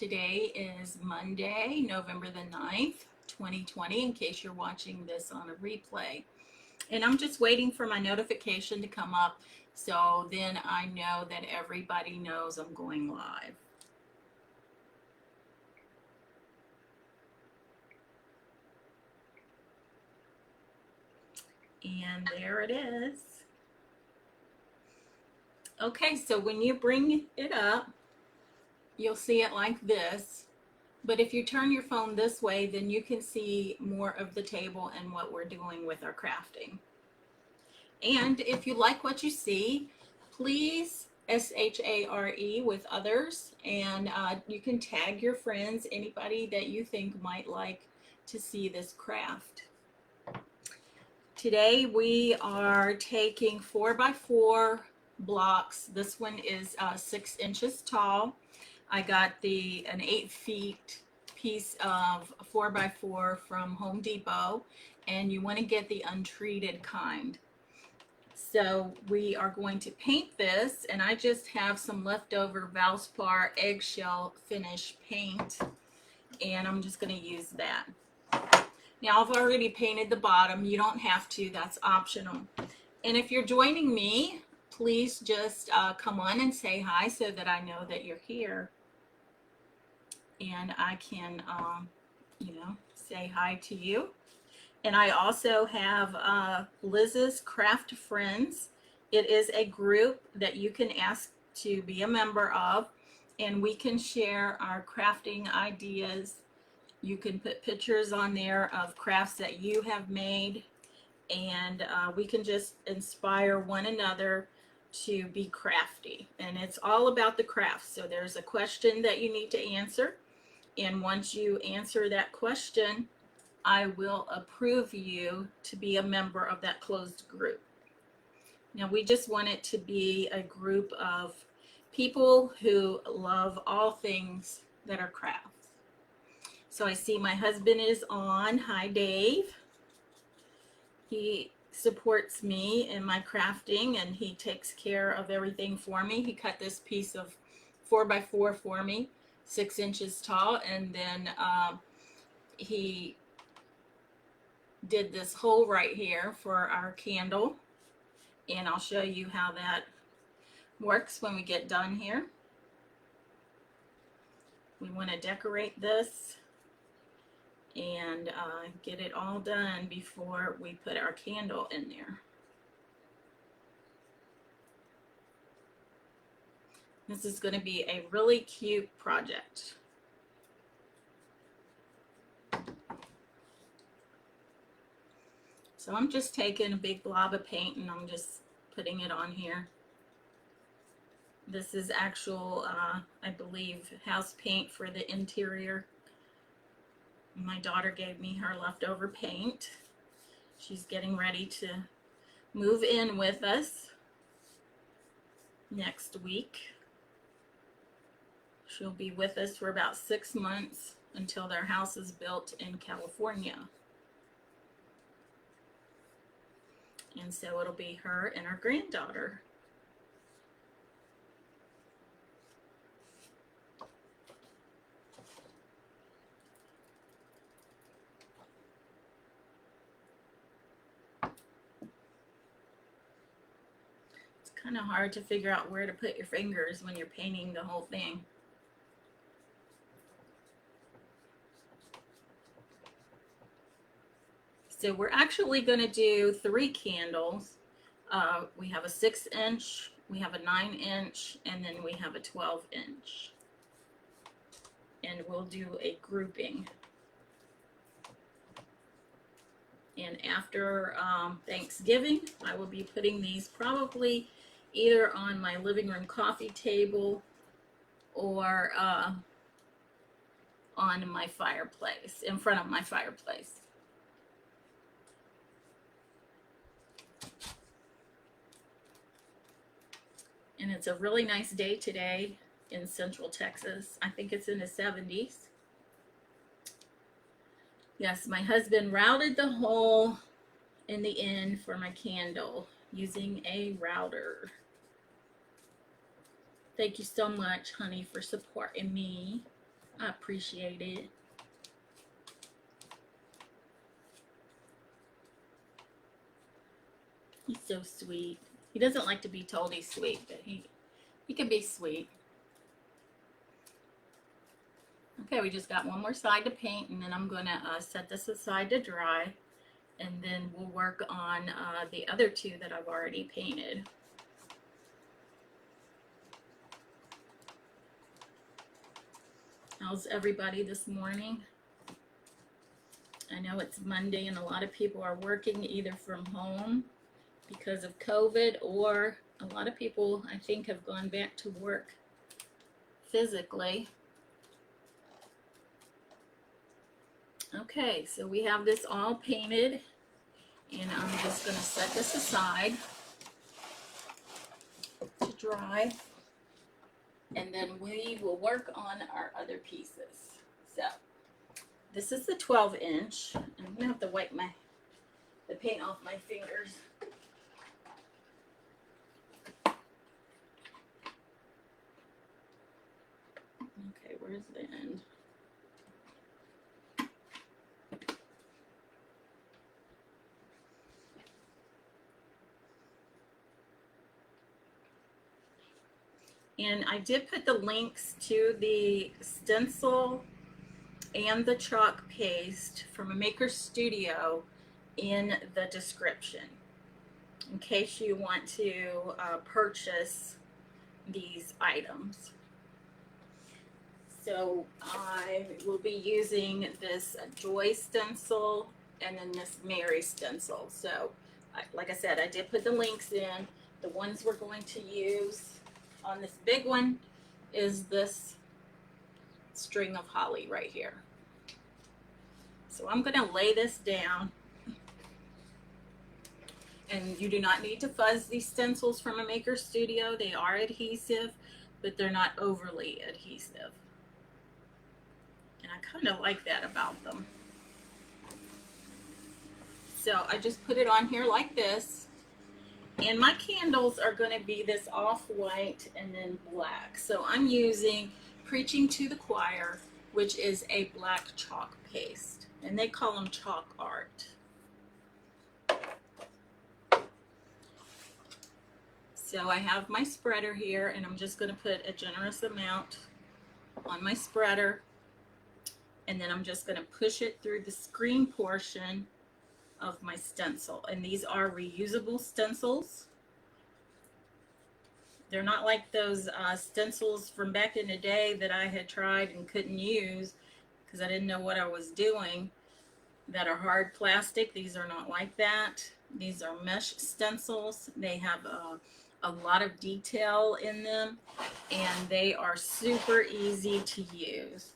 Today is Monday, November the 9th, 2020, in case you're watching this on a replay. And I'm just waiting for my notification to come up so then I know that everybody knows I'm going live. And there it is. Okay, so when you bring it up, you'll see it like this. But if you turn your phone this way, then you can see more of the table and what we're doing with our crafting. And if you like what you see, please SHARE with others, and you can tag your friends, anybody that you think might like to see this craft. Today we are taking 4x4 blocks. This one is 6 inches tall. I got an 8 feet piece of 4x4 from Home Depot, and you want to get the untreated kind. So we are going to paint this, and I just have some leftover Valspar eggshell finish paint, and I'm just going to use that. Now I've already painted the bottom. You don't have to, that's optional. And if you're joining me, please just come on and say hi so that I know that you're here. And I can, say hi to you. And I also have Liz's Craft Friends. It is a group that you can ask to be a member of, and we can share our crafting ideas. You can put pictures on there of crafts that you have made, and we can just inspire one another to be crafty. And it's all about the craft. So there's a question that you need to answer. And once you answer that question, I will approve you to be a member of that closed group. Now, we just want it to be a group of people who love all things that are crafts. So I see my husband is on. Hi, Dave. He supports me in my crafting, and he takes care of everything for me. He cut this piece of 4x4 for me, 6 inches tall, and then he did this hole right here for our candle, and I'll show you how that works when we get done here. We want to decorate this and get it all done before we put our candle in there. This is going to be a really cute project. So I'm just taking a big blob of paint and I'm just putting it on here. This is actual, I believe, house paint for the interior. My daughter gave me her leftover paint. She's getting ready to move in with us next week. She'll be with us for about 6 months until their house is built in California. And so it'll be her and her granddaughter. It's kind of hard to figure out where to put your fingers when you're painting the whole thing. So we're actually going to do 3 candles. We have a 6 inch, we have a 9 inch, and then we have a 12 inch. And we'll do a grouping. And after Thanksgiving, I will be putting these probably either on my living room coffee table or on my fireplace, in front of my fireplace. And it's a really nice day today in Central Texas. I think it's in the 70s. Yes, my husband routed the hole in the end for my candle using a router. Thank you so much, honey, for supporting me. I appreciate it. He's so sweet. He doesn't like to be told he's sweet, but he can be sweet. Okay, we just got one more side to paint, and then I'm going to set this aside to dry, and then we'll work on the other two that I've already painted. How's everybody this morning? I know it's Monday and a lot of people are working either from home because of COVID, or a lot of people, I think, have gone back to work physically. Okay, so we have this all painted, and I'm just going to set this aside to dry, and then we will work on our other pieces. So this is the 12-inch. I'm going to have to wipe the paint off my fingers. Okay, where's the end? And I did put the links to the stencil and the chalk paste from a Maker Studio in the description, in case you want to purchase these items. So I will be using this Joy stencil and then this Mary stencil. So like I said, I did put the links in. The ones we're going to use on this big one is this string of holly right here. So I'm going to lay this down. And you do not need to fuzz these stencils from a Maker Studio. They are adhesive, but they're not overly adhesive. And I kind of like that about them. So I just put it on here like this. And my candles are going to be this off-white and then black. So I'm using Preaching to the Choir, which is a black chalk paste. And they call them chalk art. So I have my spreader here, and I'm just going to put a generous amount on my spreader. And then I'm just going to push it through the screen portion of my stencil. And these are reusable stencils. They're not like those stencils from back in the day that I had tried and couldn't use because I didn't know what I was doing, that are hard plastic. These are not like that. These are mesh stencils. They have a lot of detail in them, and they are super easy to use.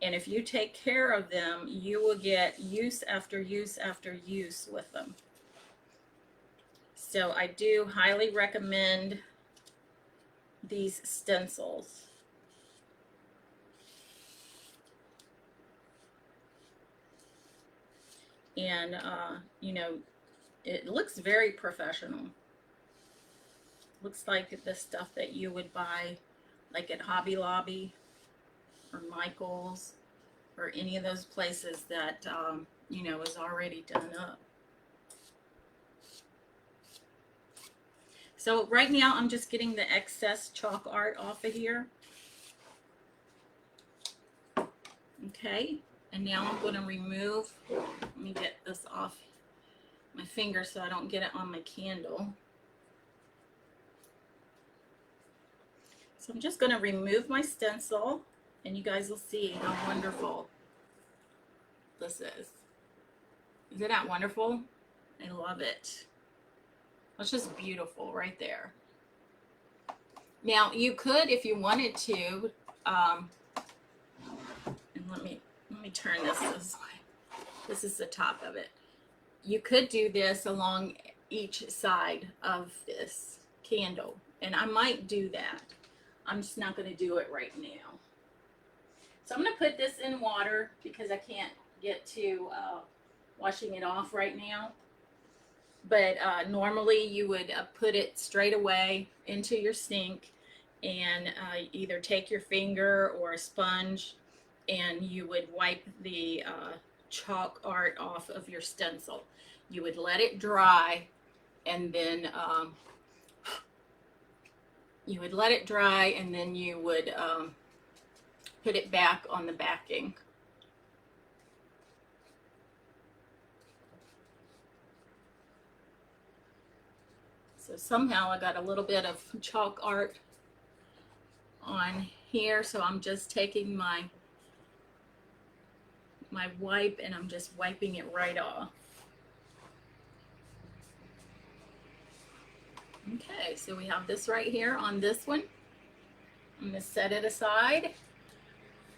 And if you take care of them, you will get use after use after use with them. So I do highly recommend these stencils. And, you know, it looks very professional. Looks like the stuff that you would buy like at Hobby Lobby or Michael's or any of those places that, you know, is already done up. So right now I'm just getting the excess chalk art off of here. Okay, and now I'm going to remove, let me get this off my finger so I don't get it on my candle. So I'm just going to remove my stencil, and you guys will see how wonderful this is. Isn't that wonderful? I love it. It's just beautiful right there. Now you could, if you wanted to, and let me turn this way. This is the top of it. You could do this along each side of this candle, and I might do that. I'm just not going to do it right now. So I'm going to put this in water because I can't get to washing it off right now. But normally you would put it straight away into your sink and either take your finger or a sponge, and you would wipe the chalk art off of your stencil. You would let it dry, and then you would put it back on the backing. So somehow I got a little bit of chalk art on here, so I'm just taking my wipe and I'm just wiping it right off. Okay, so we have this right here on this one. I'm going to set it aside,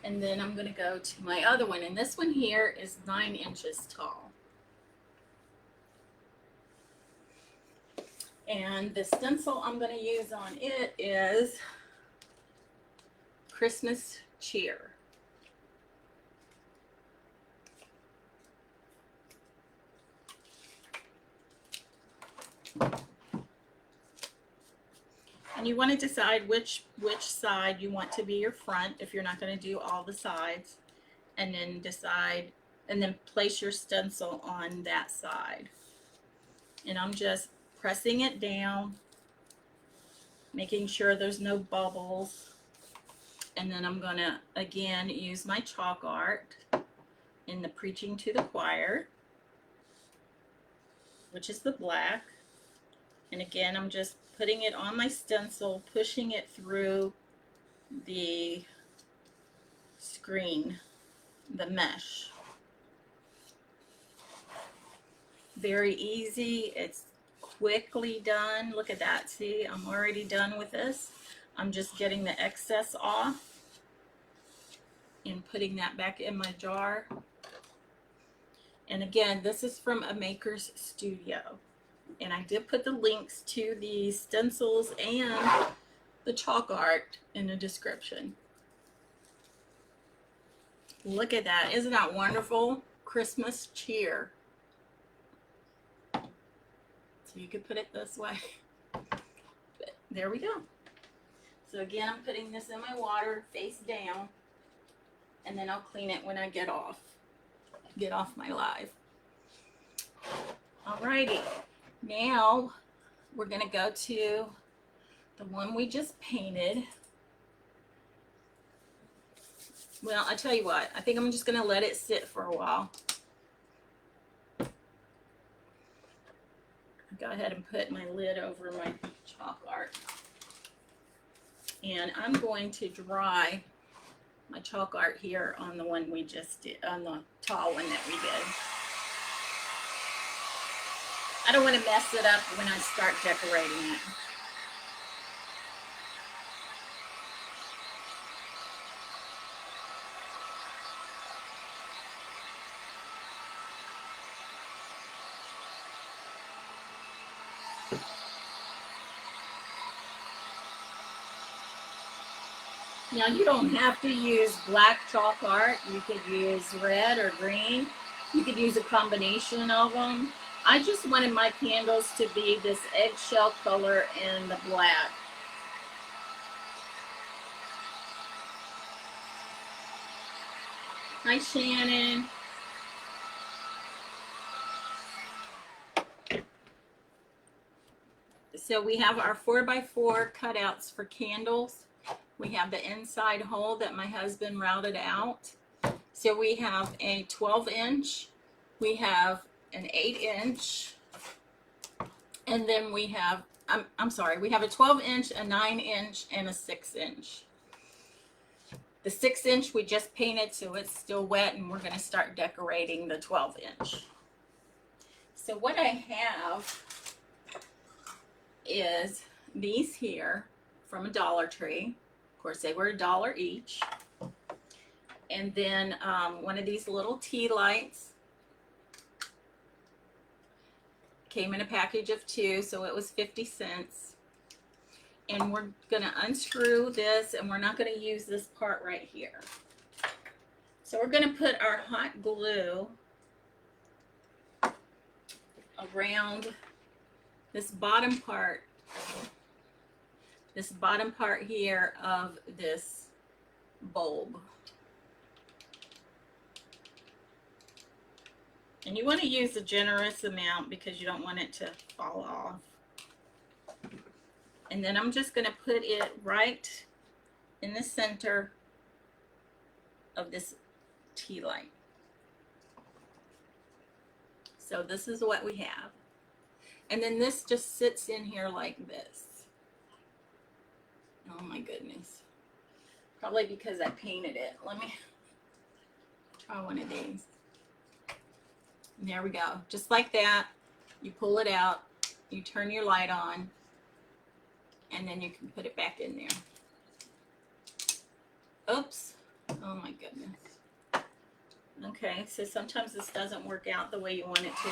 and then I'm going to go to my other one, and this one here is 9 inches tall. And the stencil I'm going to use on it is Christmas Cheer. And you want to decide which side you want to be your front if you're not going to do all the sides, and then decide, and then place your stencil on that side. And I'm just pressing it down, making sure there's no bubbles. And then I'm going to again use my chalk art in the Preaching to the Choir, which is the black. And again, I'm just putting it on my stencil, pushing it through the screen, the mesh. Very easy. It's quickly done. Look at that. See, I'm already done with this. I'm just getting the excess off and putting that back in my jar. And again, this is from A Maker's Studio. And I did put the links to the stencils and the chalk art in the description. Look at that. Isn't that wonderful? Christmas cheer. So you could put it this way. But there we go. So again, I'm putting this in my water face down, and then I'll clean it when I get off my live. Alrighty. Now we're going to go to the one we just painted. Well, I tell you what, I think I'm just going to let it sit for a while. Go ahead and put my lid over my chalk art. And I'm going to dry my chalk art here on the one we just did, on the tall one that we did. I don't want to mess it up when I start decorating it. Now, you don't have to use black chalk art. You could use red or green. You could use a combination of them. I just wanted my candles to be this eggshell color and the black. Hi, Shannon. So we have our 4x4 cutouts for candles. We have the inside hole that my husband routed out. So we have a 12-inch, we have an 8-inch, and then we have, I'm sorry, we have a 12-inch, a 9-inch, and a 6-inch. The 6-inch we just painted, so it's still wet, and we're going to start decorating the 12-inch. So what I have is these here from a Dollar Tree. Of course, they were $1 each. And then one of these little tea lights. Came in a package of 2, so it was 50 cents. And we're going to unscrew this, and we're not going to use this part right here. So we're going to put our hot glue around this bottom part this bottom part here of this bulb. And you want to use a generous amount because you don't want it to fall off. And then I'm just going to put it right in the center of this tea light. So this is what we have. And then this just sits in here like this. Oh my goodness. Probably because I painted it. Let me try one of these. And there we go. Just like that. You pull it out. You turn your light on. And then you can put it back in there. Oops. Oh my goodness. Okay, so sometimes this doesn't work out the way you want it to.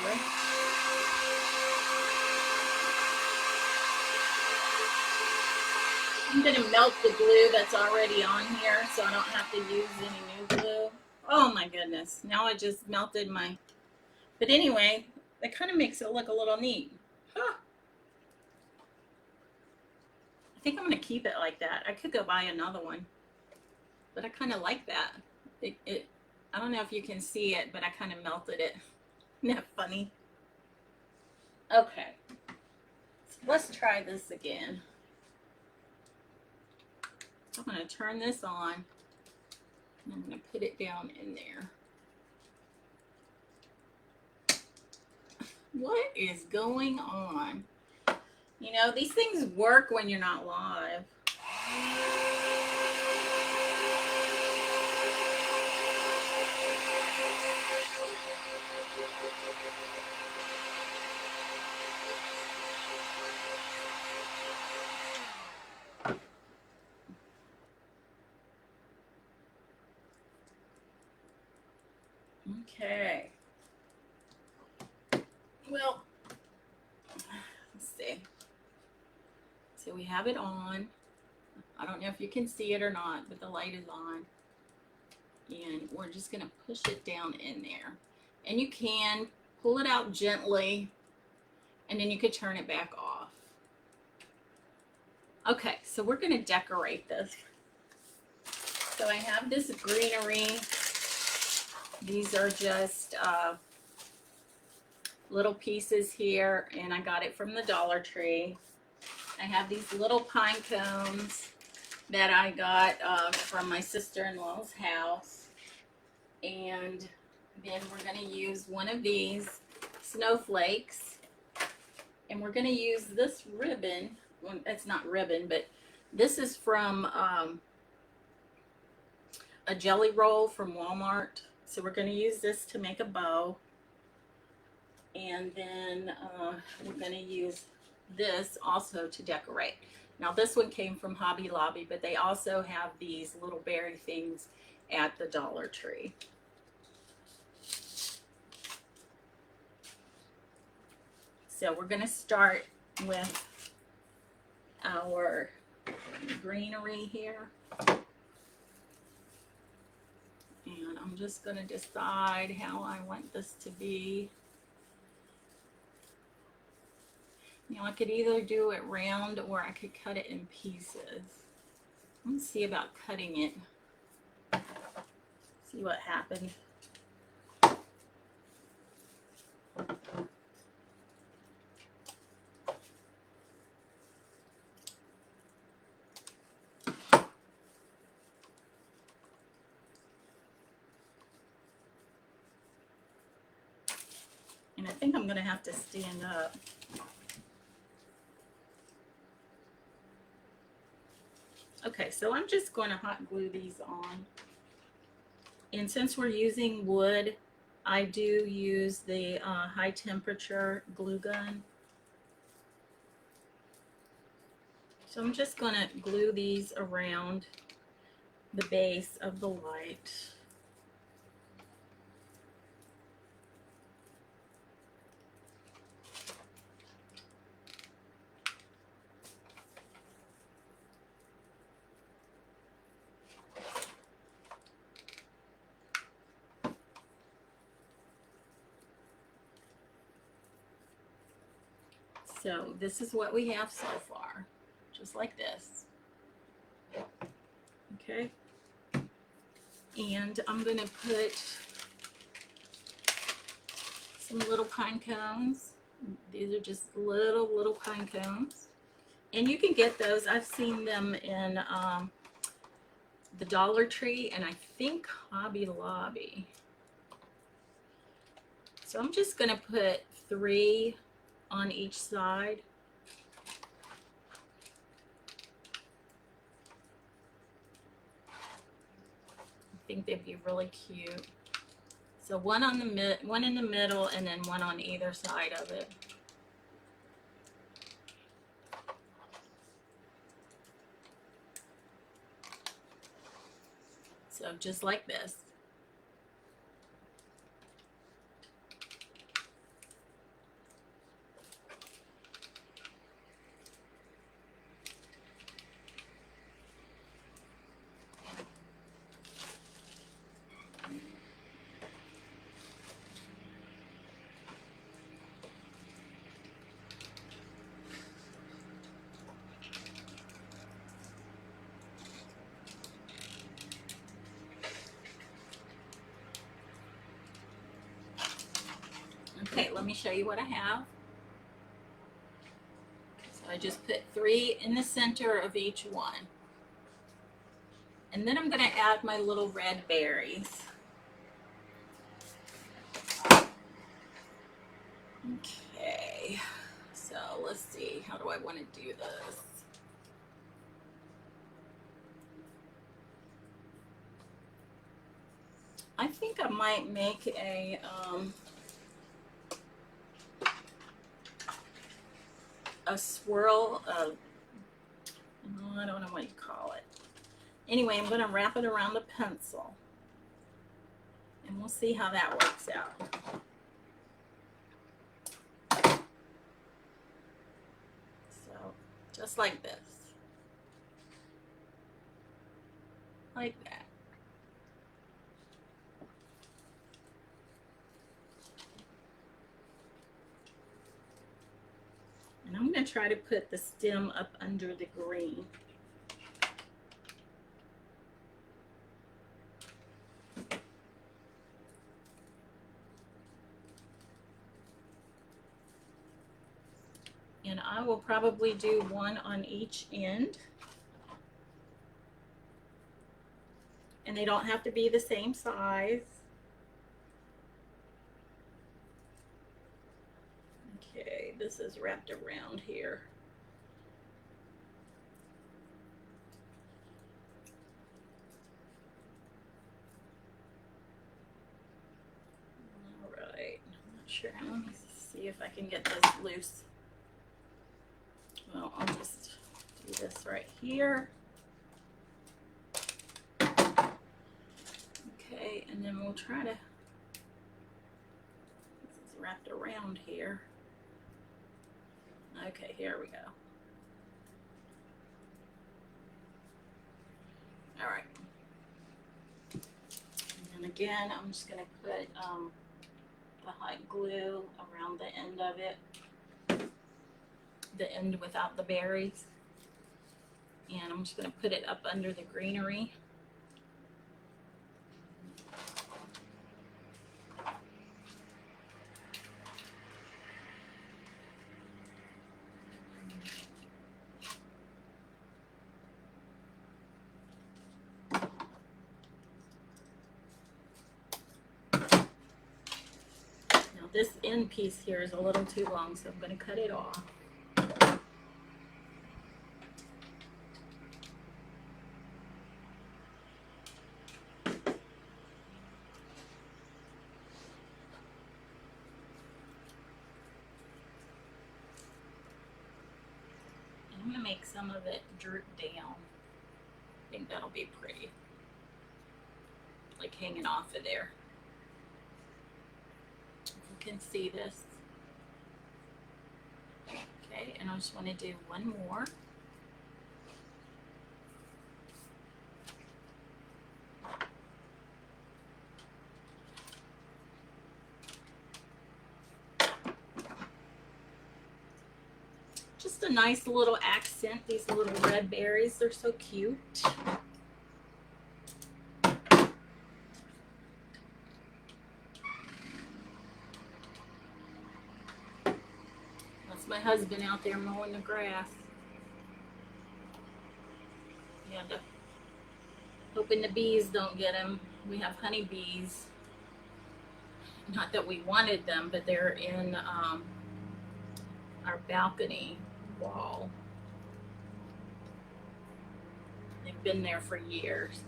I'm going to melt the glue that's already on here so I don't have to use any new glue. Oh my goodness. Now I just melted my... But anyway, that kind of makes it look a little neat. Huh. I think I'm going to keep it like that. I could go buy another one. But I kind of like that. I don't know if you can see it, but I kind of melted it. Isn't that funny? Okay. So let's try this again. I'm going to turn this on. And I'm going to put it down in there. What is going on? You know, these things work when you're not live. Okay. Well, let's see. So we have it on. I don't know if you can see it or not, but the light is on. And we're just going to push it down in there. And you can pull it out gently, and then you could turn it back off. Okay, so we're going to decorate this. So I have this greenery. These are just little pieces here, and I got it from the Dollar Tree. I have these little pine cones that I got from my sister-in-law's house. And then we're going to use one of these snowflakes. And we're going to use this ribbon. Well, it's not ribbon, but this is from a jelly roll from Walmart. So we're going to use this to make a bow. And then we're going to use this also to decorate. Now this one came from Hobby Lobby, but they also have these little berry things at the Dollar Tree. So we're going to start with our greenery here. And I'm just going to decide how I want this to be. You know, I could either do it round or I could cut it in pieces. Let's see about cutting it. See what happens. And I think I'm going to have to stand up. Okay, so I'm just going to hot glue these on. And since we're using wood, I do use the high temperature glue gun. So I'm just going to glue these around the base of the light. So this is what we have so far. just like this. Okay. And I'm gonna put some little pine cones. These are just little pine cones. And you can get those. I've seen them in the Dollar Tree and I think Hobby Lobby. So I'm just gonna put 3 on each side. I think they'd be really cute. So one in the middle, and then one on either side of it. So just like this. Okay, let me show you what I have. So I just put 3 in the center of each one. And then I'm going to add my little red berries. Okay, so let's see, how do I want to do this? I think I might make a swirl of, I don't know what you call it. Anyway, I'm going to wrap it around the pencil. And we'll see how that works out. So, just like this. Like that. And I'm going to try to put the stem up under the green. And I will probably do one on each end. And they don't have to be the same size. Okay, this is wrapped around here. All right, I'm not sure. Let me see if I can get this loose. Well, I'll just do this right here. Okay, and then we'll try to, this is wrapped around here. Okay, here we go. All right. And then again, I'm just going to put the hot glue around the end of it. The end without the berries. And I'm just going to put it up under the greenery. This end piece here is a little too long, so I'm going to cut it off. And I'm going to make some of it droop down. I think that'll be pretty. Like hanging off of there. You can see this. Okay, and I just want to do one more. just a nice little accent. These little red berries, they're so cute. That's my husband out there mowing the grass. Yeah, hoping the bees don't get him. We have honeybees. Not that we wanted them, but they're in our balcony wall. They've been there for years.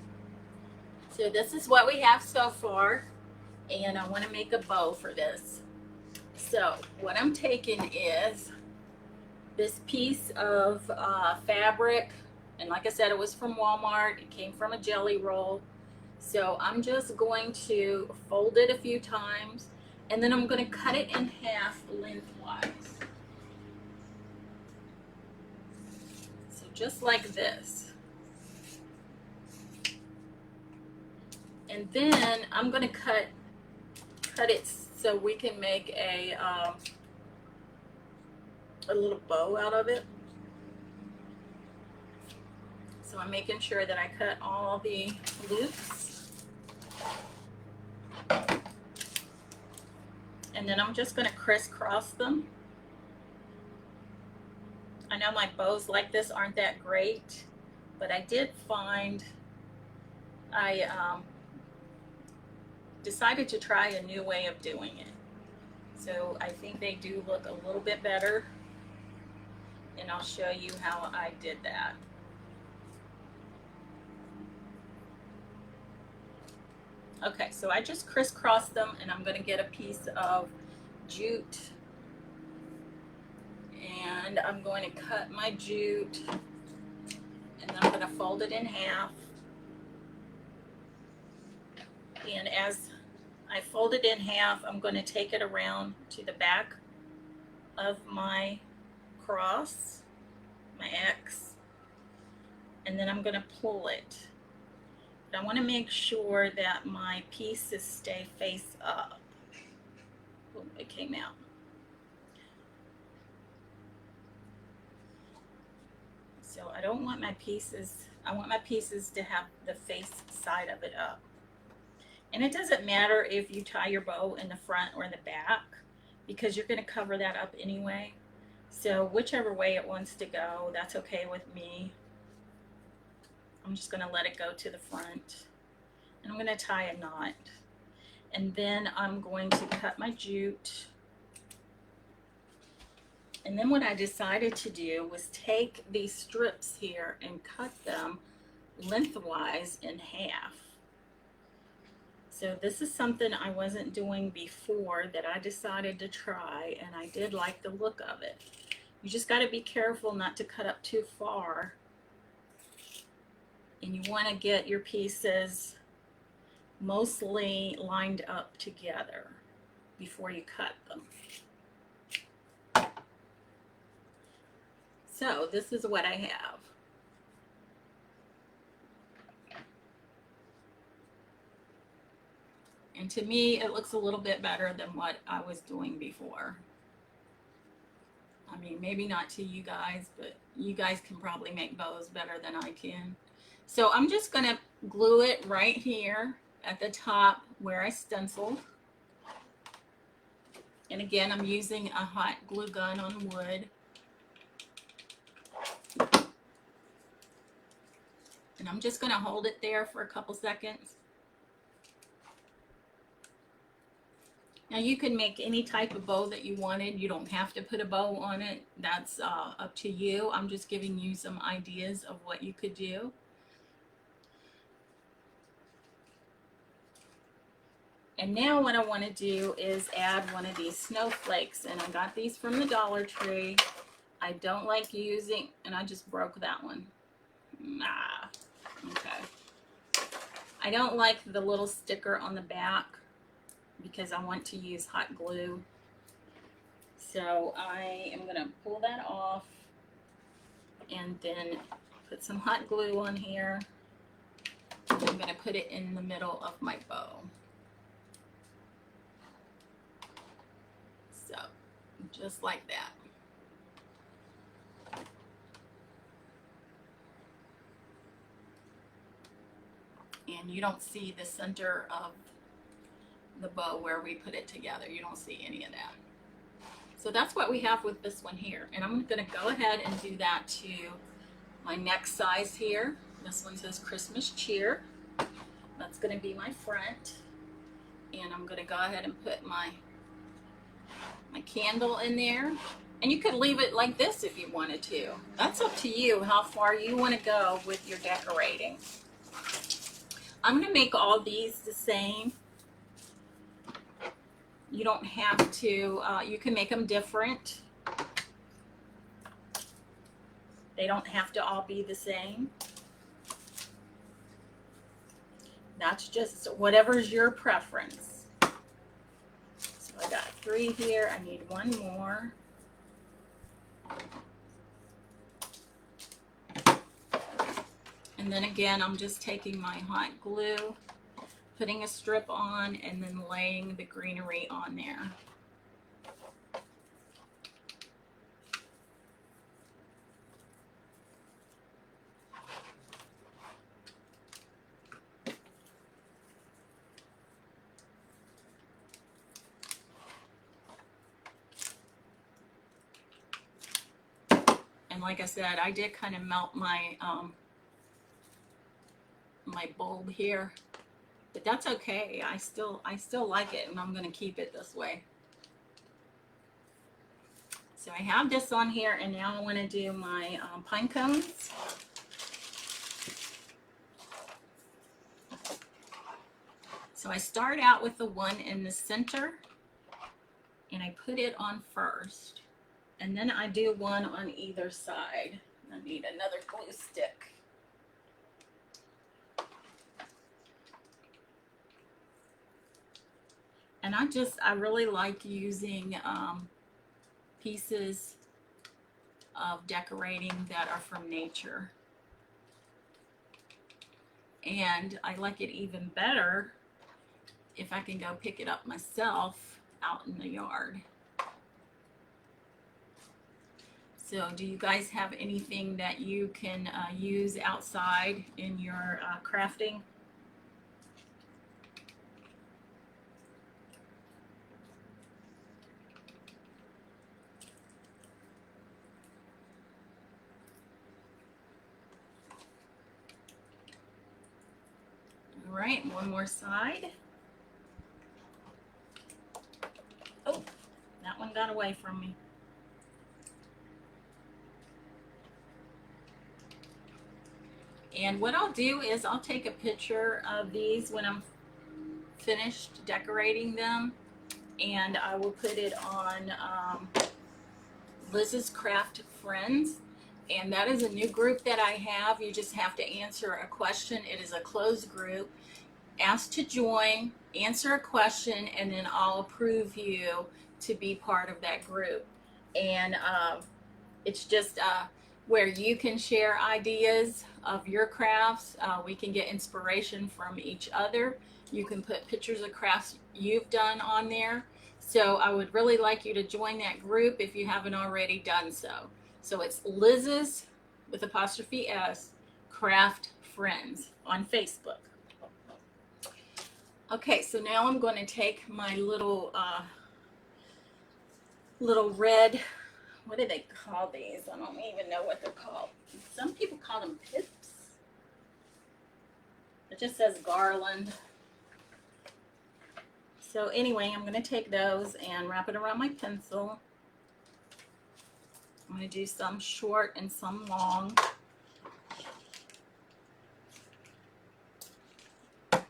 So this is what we have so far, and I want to make a bow for this. So what I'm taking is this piece of fabric, and like I said, it was from Walmart. It came from a jelly roll. So I'm just going to fold it a few times, and then I'm going to cut it in half lengthwise. So just like this. And then I'm going to cut it so we can make a little bow out of it. So I'm making sure that I cut all the loops. And then I'm just going to crisscross them. I know my bows like this aren't that great, but I did find I decided to try a new way of doing it. So I think they do look a little bit better, and I'll show you how I did that. Okay, so I just crisscrossed them, and I'm going to get a piece of jute, and I'm going to cut my jute, and then I'm going to fold it in half. And as I fold it in half, I'm going to take it around to the back of my cross, my X, and then I'm going to pull it. I want to make sure that my pieces stay face up. Oh, it came out. So I don't want my pieces, I want my pieces to have the face side of it up. And it doesn't matter if you tie your bow in the front or the back, because you're going to cover that up anyway. So whichever way it wants to go, that's okay with me. I'm just going to let it go to the front, and I'm going to tie a knot, and then I'm going to cut my jute. And then what I decided to do was take these strips here and cut them lengthwise in half. So this is something I wasn't doing before that I decided to try, and I did like the look of it. You just got to be careful not to cut up too far. And you want to get your pieces mostly lined up together before you cut them. So this is what I have. And to me, it looks a little bit better than what I was doing before. I mean, maybe not to you guys, but you guys can probably make bows better than I can. So I'm just going to glue it right here at the top where I stenciled. And again, I'm using a hot glue gun on wood. And I'm just going to hold it there for a couple seconds. Now you can make any type of bow that you wanted. You don't have to put a bow on it. That's up to you. I'm just giving you some ideas of what you could do. And now what I want to do is add one of these snowflakes, and I got these from the Dollar Tree. I don't like using, and I just broke that one. Okay. I don't like the little sticker on the back because I want to use hot glue. So I am going to pull that off and then put some hot glue on here. I'm going to put it in the middle of my bow. So, just like that. and you don't see the center of the bow where we put it together. You don't see any of that. So that's what we have with this one here. And I'm going to go ahead and do that to my next size here. This one says Christmas Cheer. That's going to be my front. And I'm going to go ahead and put my candle in there. And you could leave it like this if you wanted to. That's up to you how far you want to go with your decorating. I'm going to make all these the same. You don't have to, you can make them different. They don't have to all be the same. That's just whatever's your preference. So I got 3 here. I need 1 more. And then again, I'm just taking my hot glue, putting a strip on, and then laying the greenery on there. And like I said, I did kind of melt my my bulb here, but that's okay. I still like it, and I'm going to keep it this way. So I have this on here, and now I want to do my pine cones. So I start out with the one in the center, and I put it on first, and then I do one on either side. I need another glue stick. And I really like using pieces of decorating that are from nature. And I like it even better if I can go pick it up myself out in the yard. So do you guys have anything that you can use outside in your crafting? All right, one more side. Oh, that one got away from me. And what I'll do is I'll take a picture of these when I'm finished decorating them, and I will put it on Liz's Craft Friends. And that is a new group that I have. You just have to answer a question. It is a closed group. Ask to join, answer a question, and then I'll approve you to be part of that group. And it's just where you can share ideas of your crafts. We can get inspiration from each other. You can put pictures of crafts you've done on there. So I would really like you to join that group if you haven't already done so. So it's Liz's, with apostrophe S, Craft Friends on Facebook. Okay, so now I'm going to take my little red, what do they call these? I don't even know what they're called. Some people call them pips. It just says garland. So anyway, I'm going to take those and wrap it around my pencil. I'm going to do some short and some long. I'm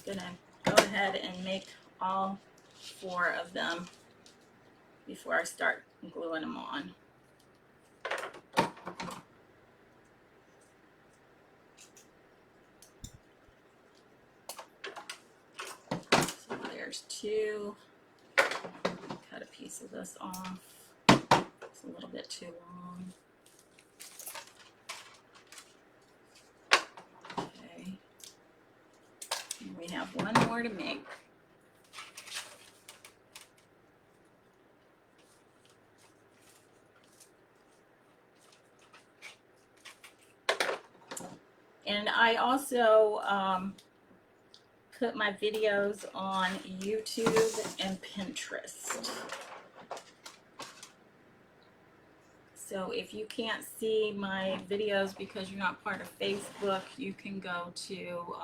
going to go ahead and make all 4 of them before I start gluing them on. So there's 2. Cut a piece of this off. It's a little bit too long. Okay. And we have 1 more to make. And I also put my videos on YouTube and Pinterest. So if you can't see my videos because you're not part of Facebook, you can go to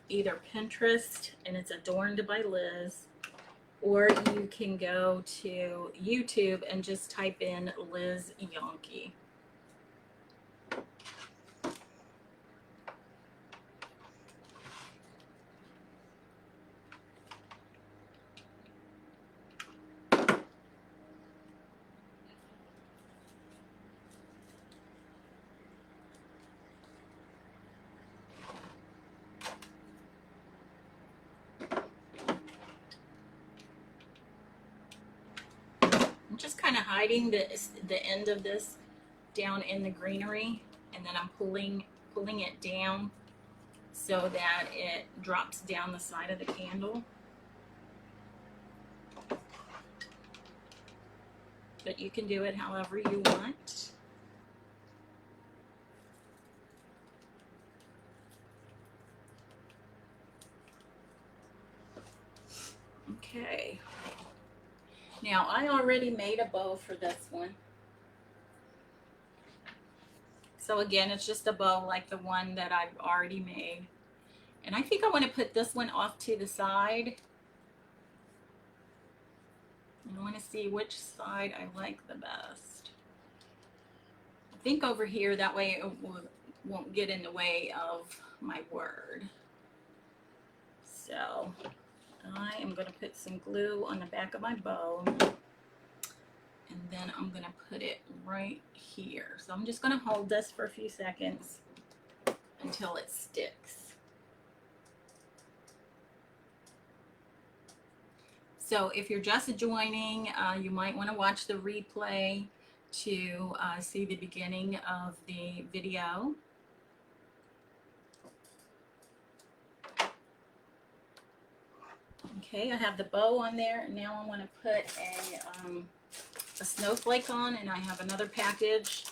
either Pinterest, and it's Adorned by Liz, or you can go to YouTube and just type in Liz Yonke. I'm just kind of hiding the end of this down in the greenery, and then I'm pulling it down so that it drops down the side of the candle. But you can do it however you want. Okay. Now I already made a bow for this one. So again, it's just a bow like the one that I've already made. And I think I want to put this one off to the side. I want to see which side I like the best. I think over here, that way it won't get in the way of my word. So I am going to put some glue on the back of my bow, and then I'm going to put it right here. So I'm just going to hold this for a few seconds until it sticks. So if you're just joining, you might want to watch the replay to see the beginning of the video. Okay, I have the bow on there, and now I want to put a snowflake on, and I have another package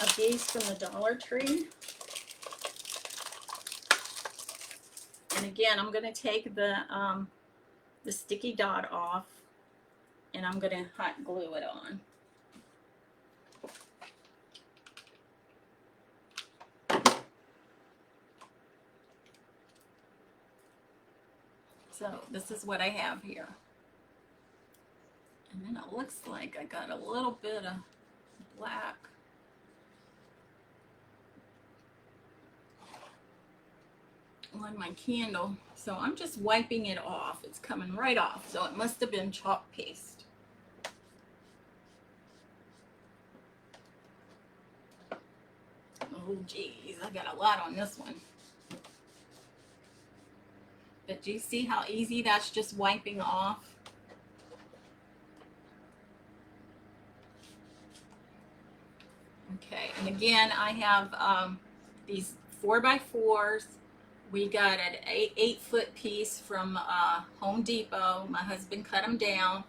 of these from the Dollar Tree. And again, I'm going to take the sticky dot off, and I'm going to hot glue it on. So this is what I have here. And then it looks like I got a little bit of black. On my candle, so I'm just wiping it off. It's coming right off, so it must have been chalk paste. Oh geez, I got a lot on this one. But do you see how easy that's just wiping off? Okay, and again, I have these 4x4s. We got an 8-foot piece from Home Depot. My husband cut them down,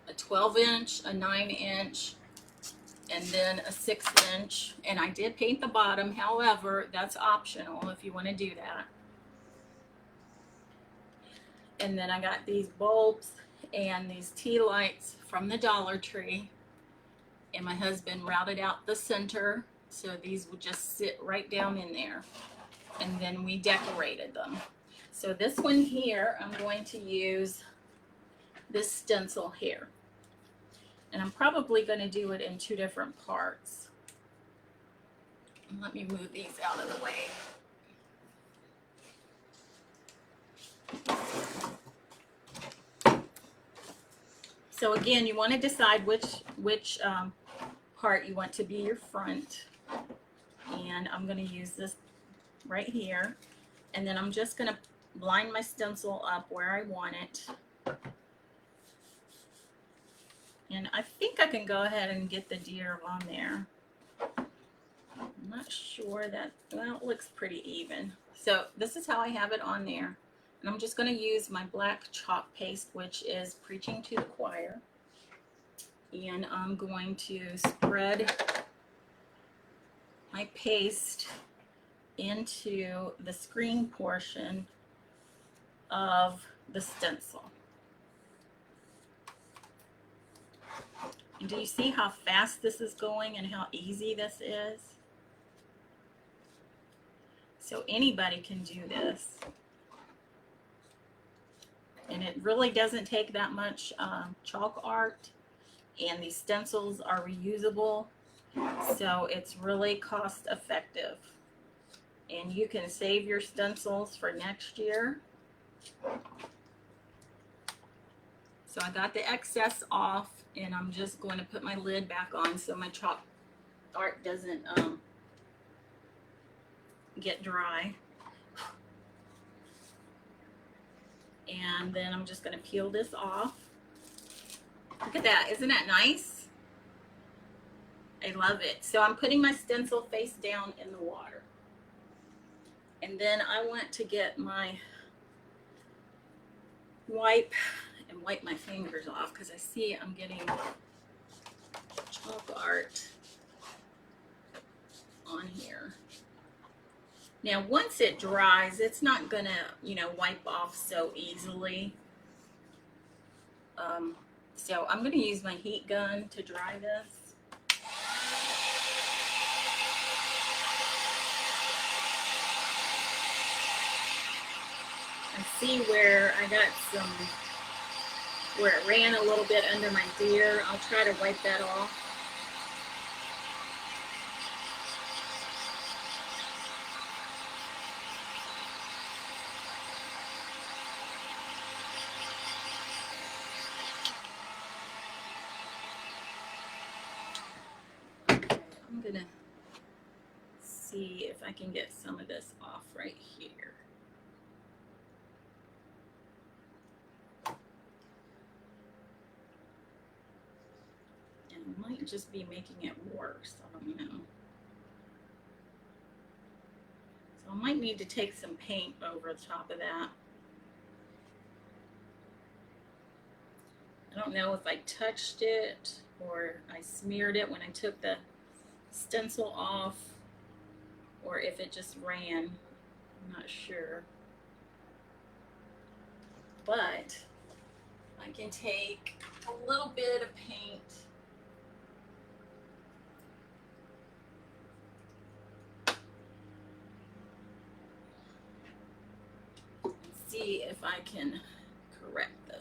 a 12-inch, a 9-inch, and then a 6-inch. And I did paint the bottom. However, that's optional if you want to do that. And then I got these bulbs and these tea lights from the Dollar Tree. And my husband routed out the center, so these would just sit right down in there. And then we decorated them. So this one here, I'm going to use this stencil here. And I'm probably going to do it in 2 different parts. And let me move these out of the way. So again, you want to decide which part you want to be your front. And I'm going to use this right here, and then I'm just going to line my stencil up where I want it. And I think I can go ahead and get the deer on there. I'm not sure that, well, it looks pretty even. So this is how I have it on there. And I'm just going to use my black chalk paste, which is Preaching to the Choir. And I'm going to spread my paste into the screen portion of the stencil. And do you see how fast this is going and how easy this is? So anybody can do this. And it really doesn't take that much chalk art, and these stencils are reusable, so it's really cost effective. And you can save your stencils for next year. So I got the excess off, and I'm just going to put my lid back on so my chalk art doesn't get dry. And then I'm just going to peel this off. Look at that. Isn't that nice? I love it. So I'm putting my stencil face down in the water. And then I want to get my wipe and wipe my fingers off because I see I'm getting chalk art on here. Now, once it dries, it's not gonna, wipe off so easily. So I'm gonna use my heat gun to dry this. And see where I got where it ran a little bit under my deer. I'll try to wipe that off. I'm gonna see if I can get some of this off right here. And I might just be making it worse, I don't know. So I might need to take some paint over the top of that. I don't know if I touched it or I smeared it when I took the stencil off, or if it just ran. I'm not sure. But I can take a little bit of paint and see if I can correct this.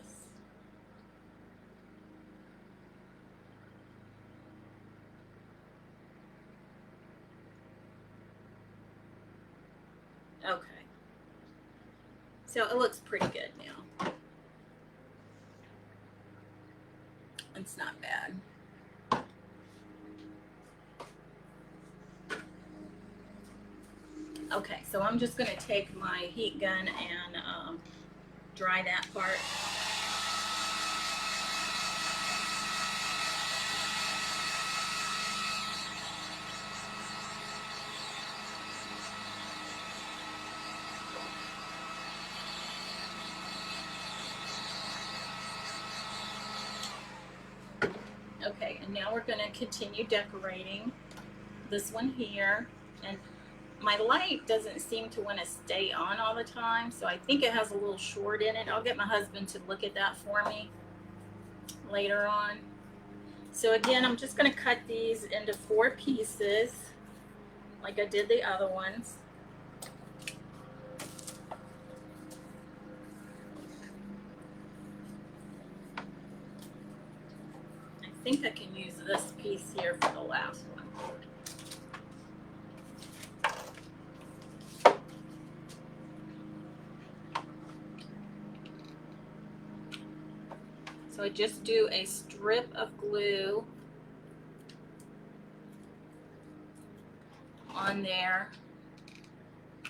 Okay. So it looks pretty good now. It's not bad. Okay, so I'm just going to take my heat gun and dry that part. Okay, and now we're going to continue decorating this one here. And my light doesn't seem to want to stay on all the time, so I think it has a little short in it. I'll get my husband to look at that for me later on. So again, I'm just going to cut these into 4 pieces like I did the other ones. I think I can use this piece here for the last one. So I just do a strip of glue on there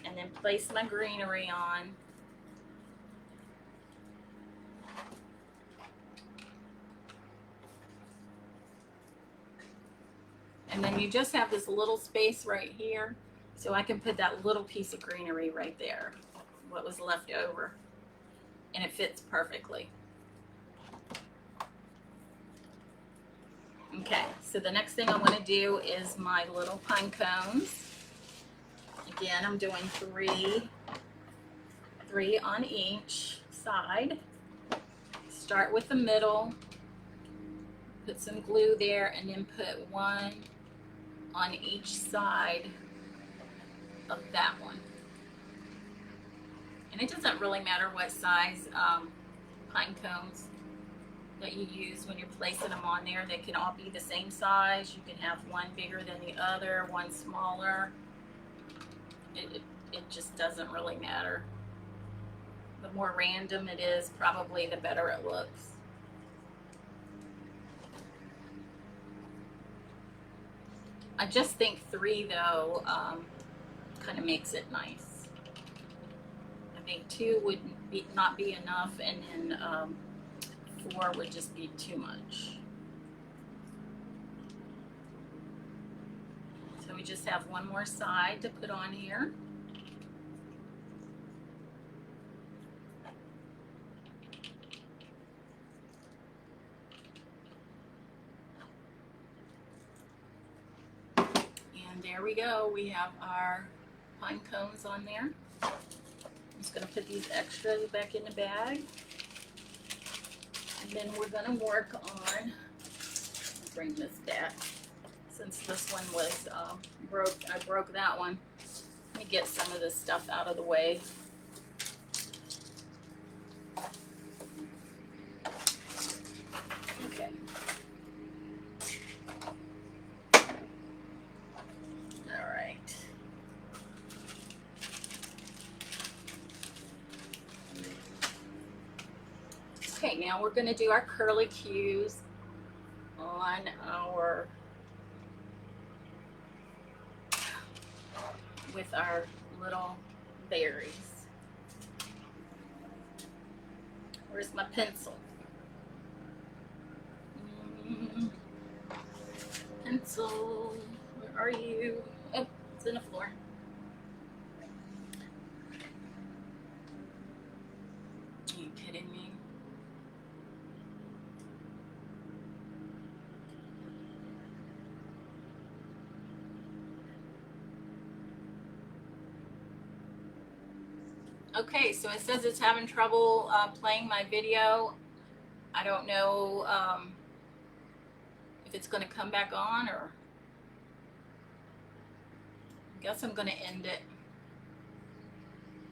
and then place my greenery on. And then you just have this little space right here, so I can put that little piece of greenery right there, what was left over, and it fits perfectly. Okay, so the next thing I want to do is my little pine cones. Again, I'm doing three on each side. Start with the middle, put some glue there, and then put one on each side of that one. And it doesn't really matter what size pine cones that you use when you're placing them on there. They can all be the same size. You can have one bigger than the other, one smaller. It just doesn't really matter. The more random it is, probably the better it looks. I just think three, though, kind of makes it nice. I think two would not be enough, and then four would just be too much. So we just have one more side to put on here. And there we go. We have our pine cones on there. I'm just going to put these extras back in the bag. And then we're going to work on, bring this back, since this one was broke. I broke that one. Let me get some of this stuff out of the way. Okay. All right. Okay, now we're going to do our curly cues on our, with our little berries. Where's my pencil? Pencil, where are you? Oh, it's in the floor. Are you kidding me? Okay, so it says it's having trouble playing my video. I don't know if it's going to come back on, or I guess I'm going to end it.